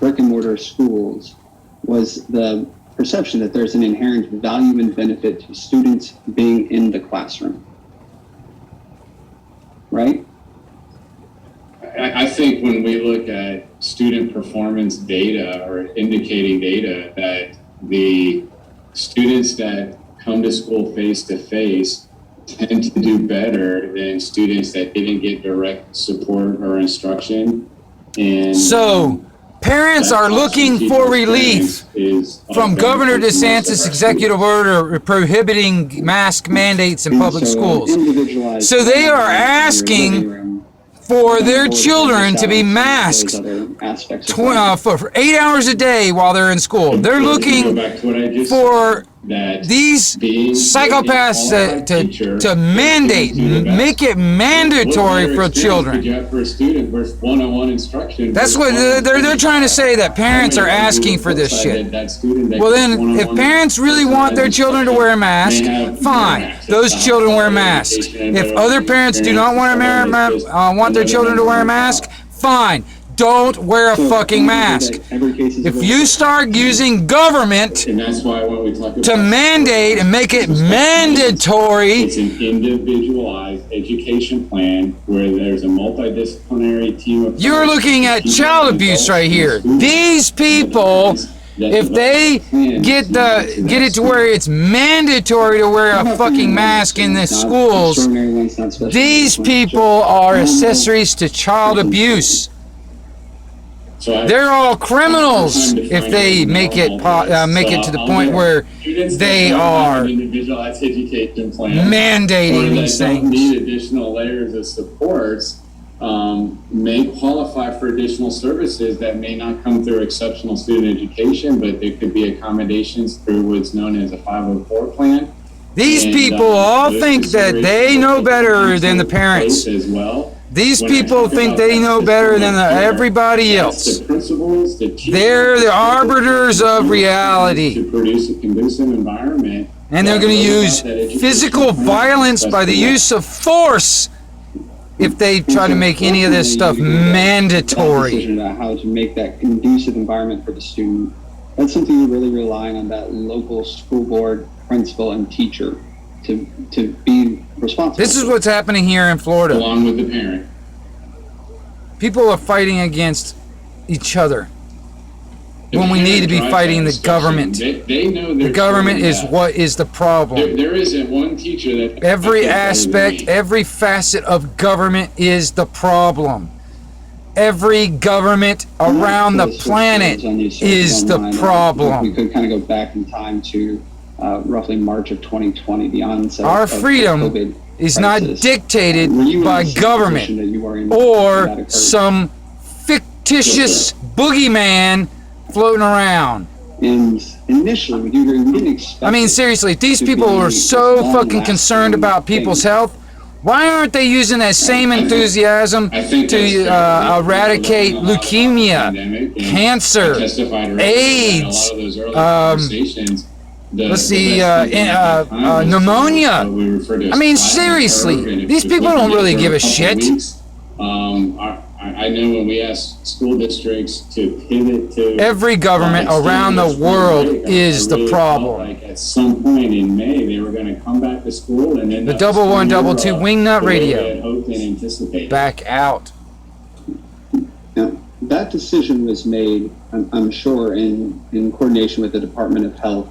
brick and mortar schools was the perception that there's an inherent value and benefit to students being in the classroom. Right? I think when we look at student performance data or indicating data, that the students that come to school face-to-face tend to do better than students that didn't get direct support or instruction. And so parents are looking for relief from Governor DeSantis' executive order prohibiting mask mandates in public schools. So they are asking for their children to be masked for 8 hours a day while they're in school. They're looking for these psychopaths to mandate, make it mandatory for children. That's what they're trying to say, that parents are asking for this shit. Well then, if parents really want their children to wear a mask, fine, those children wear masks. If other parents do not want their children to wear a mask, fine, don't wear a fucking mask. If you start using government to mandate and make it mandatory, it's an individualized education plan where there's a multidisciplinary team of... You're looking at child abuse right here. These people, if they get it to where it's mandatory to wear a fucking mask in the schools, these people are accessories to child abuse. They're all criminals if they make it to the point where they are mandating these things. Need additional layers of supports, may qualify for additional services that may not come through exceptional student education, but there could be accommodations through what's known as a 504 plan. These people all think that they know better than the parents. As well. These people think they know better than everybody else. They're the arbiters of reality. To produce a conducive environment. And they're going to use physical violence by the use of force if they try to make any of this stuff mandatory. About how to make that conducive environment for the student. That's something you're really relying on that local school board, principal, and teacher to be responsible. This is what's happening here in Florida. Along with the parent. People are fighting against each other when we need to be fighting the government. They know the government is what is the problem. There isn't one teacher that... Every aspect, every facet of government is the problem. Every government around the planet is the problem. We could kind of go back in time to roughly March of 2020, the onset Our of freedom COVID is not crisis. dictated by government or some fictitious boogeyman floating around. And initially, we didn't expect. I mean, seriously, if these people are so fucking concerned about people's health, why aren't they using that same enthusiasm to eradicate leukemia, cancer, AIDS, let's see, pneumonia? I mean, seriously, these people don't really give a shit. I know when we ask school districts to pivot to... Every government around the world is the problem. Like at some point in May, they were going to come back to school and then... The 1122 Wingnut Radio. Hoped and anticipated. Back out. Now, that decision was made, I'm sure, in coordination with the Department of Health